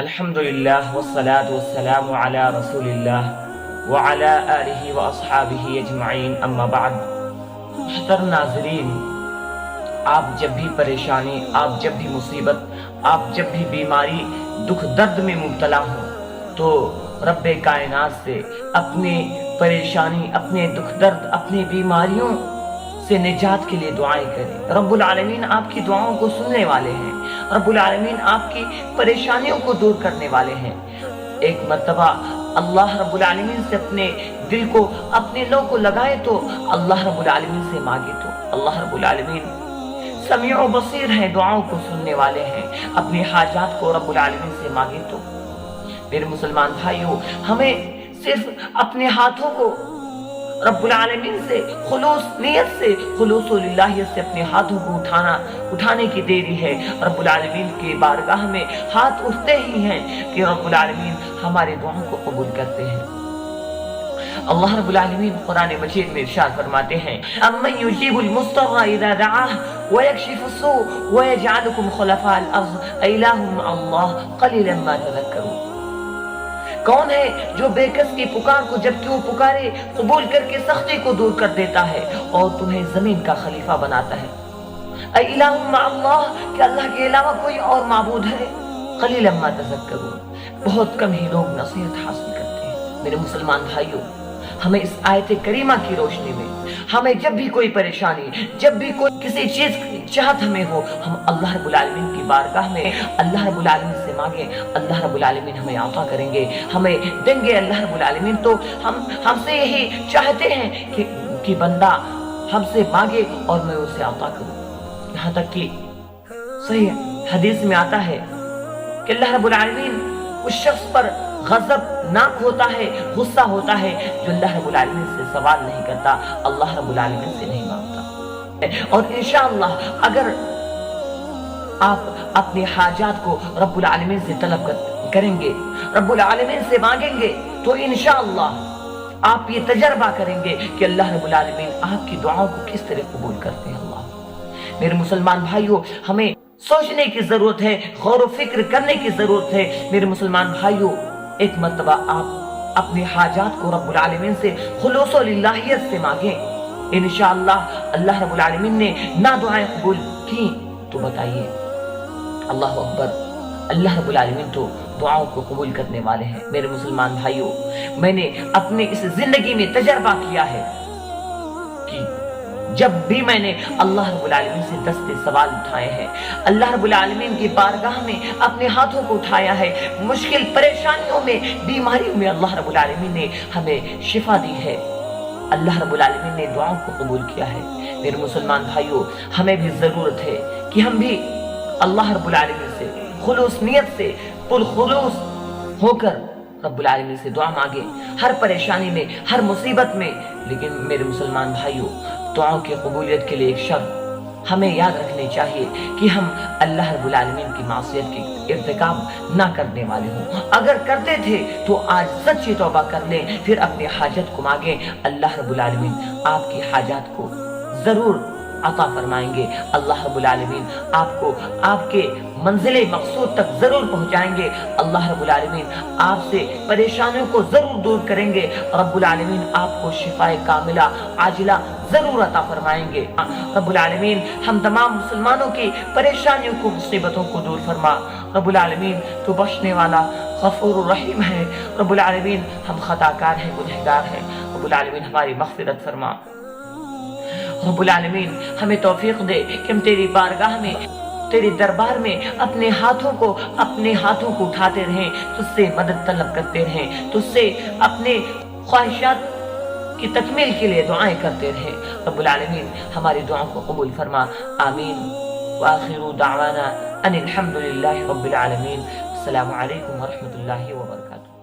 الحمدللہ والصلاة والسلام علی رسول اللہ وعلی آلہ واصحابہ اجمعین، اما بعد۔ محترم ناظرین، آپ جب بھی پریشانی، آپ جب بھی مصیبت، آپ جب بھی بیماری، دکھ درد میں مبتلا ہوں تو رب کائنات سے اپنے پریشانی، اپنے دکھ درد، اپنی بیماریوں سے نجات کے لیے دعائیں کریں۔ رب العالمین آپ کی دعاؤں کو سننے والے ہیں، رب العالمین آپ کی پریشانیوں کو دور کرنے والے ہیں۔ ایک مرتبہ اللہ رب العالمین سے اپنے دل کو، اپنے لو کو لگائے تو اللہ رب العالمین سے مانگے تو اللہ رب العالمین سمیع و بصیر ہیں، دعاؤں کو سننے والے ہیں۔ اپنی حاجات کو رب العالمین سے مانگے تو میرے مسلمان بھائیوں، ہمیں صرف اپنے ہاتھوں کو رب العالمین سے خلوص نیت سے، خلوص للہیت سے اپنے ہاتھوں کو اٹھانے کی دیری ہے۔ رب العالمین کی بارگاہ میں ہاتھ اٹھتے ہی ہیں کہ رب العالمین ہمارے دعاؤں کو قبول کرتے ہیں۔ اللہ رب العالمین قرآن مجید میں ارشاد فرماتے ہیں، امن یجیب المضطر اذا دعاہ ویکشف السوء ویجعلکم خلفاء الارض الہ مع اللہ قلیلا ما تذکرون۔ کون ہے جو بے کس کی پکار کو جب کہ وہ پکارے قبول کر کے سختی کو دور کر دیتا ہے اور تمہیں زمین کا خلیفہ بناتا ہے؟ الہ مع اللہ، کہ اللہ کے علاوہ کوئی اور معبود ہے؟ قلیلا ما تذکرون، بہت کم ہی لوگ نصیحت حاصل کرتے ہیں۔ میرے مسلمان بھائیوں، ہمیں اس آیت کریمہ کی روشنی میں ہمیں جب بھی کوئی پریشانی، جب بھی کوئی کسی چیز کی چاہت ہمیں ہو، ہم اللہ رب العالمین کی بارگاہ میں اللہ رب العالمین سے مانگیں، اللہ رب العالمین ہمیں عطا کریں گے، ہمیں دیں گے اللہ رب العالمین۔ تو ہم سے یہی چاہتے ہیں کہ بندہ ہم سے مانگے اور میں اسے عطا کروں۔ یہاں تک کہ صحیح حدیث میں آتا ہے کہ اللہ رب العالمین اس شخص پر غضب ناک ہوتا ہے، غصہ ہوتا ہے جو اللہ رب العالمین سے سوال نہیں کرتا، اللہ رب العالمین سے نہیں مانگتا۔ اور انشاءاللہ اگر آپ اپنی حاجات کو رب العالمین سے طلب کریں گے، رب العالمین سے مانگیں گے، تو انشاءاللہ آپ یہ تجربہ کریں گے کہ اللہ رب العالمین آپ کی دعاؤں کو کس طرح قبول کرتے ہیں۔ اللہ میرے مسلمان بھائیوں، ہمیں سوچنے کی ضرورت ہے، غور و فکر کرنے کی ضرورت ہے۔ میرے مسلمان بھائیوں، ایک مرتبہ آپ اپنی حاجات کو رب العالمین سے خلوص و للہیت سے مانگیں، انشاءاللہ اللہ رب العالمین نے نہ دعائیں قبول کی تو بتائیے اللہ اکبر، اللہ رب العالمین تو دعاؤں کو قبول کرنے والے ہیں۔ میرے مسلمان بھائیوں، میں نے اپنے اس زندگی میں تجربہ کیا ہے کہ جب بھی میں نے اللہ رب العالمین سے دستے سوال اٹھائے ہیں، اللہ رب العالمین کی بارگاہ میں اپنے ہاتھوں کو اٹھایا ہے، مشکل پریشانیوں میں، بیماریوں میں اللہ رب العالمین نے ہمیں شفا دی ہے، اللہ رب العالمین نے دعاؤں کو قبول کیا ہے۔ میرے مسلمان بھائیوں، ہمیں بھی ضرورت ہے کہ ہم بھی اللہ رب العالمین سے خلوص نیت سے پرخلوص ہو کر رب العالمین سے دعا مانگے، ہر پریشانی میں، ہر مصیبت میں۔ لیکن میرے مسلمان بھائیوں، دعاؤں کی قبولیت کے لیے ایک شرط ہمیں یاد رکھنی چاہیے کہ ہم اللہ رب العالمین کی معصیت کی ارتکاب نہ کرنے والے ہوں۔ اگر کرتے تھے تو آج سچی توبہ کر لیں، پھر اپنی حاجت کو مانگیں، اللہ رب العالمین آپ کی حاجات کو ضرور عطا فرمائیں گے۔ اللہ رب العالمین آپ کو آپ کے منزل مقصود تک ضرور پہنچائیں گے۔ اللہ رب العالمین آپ سے پریشانیوں کو ضرور دور کریں گے۔ رب العالمین آپ کو شفائے کاملہ عاجلہ ضرور عطا فرمائیں گے۔ رب العالمین ہم تمام مسلمانوں کی پریشانیوں کو، مصیبتوں کو دور فرما۔ رب العالمین تو بخشنے والا غفور الرحیم ہے۔ رب العالمین ہم خطا کار ہیں، گنہگار ہیں، رب العالمین ہماری مغفرت فرما۔ رب العالمین ہمیں توفیق دے کہ ہم تیری بارگاہ میں، تیرے دربار میں اپنے ہاتھوں کو اٹھاتے رہیں، تجھ سے مدد طلب کرتے رہیں، تجھ سے اپنے خواہشات کی تکمیل کے لیے دعائیں کرتے رہیں۔ رب العالمین ہماری دعاؤں کو قبول فرما، آمین۔ وآخر دعوانا ان الحمد للہ رب العالمین۔ السلام علیکم ورحمۃ اللہ وبرکاتہ۔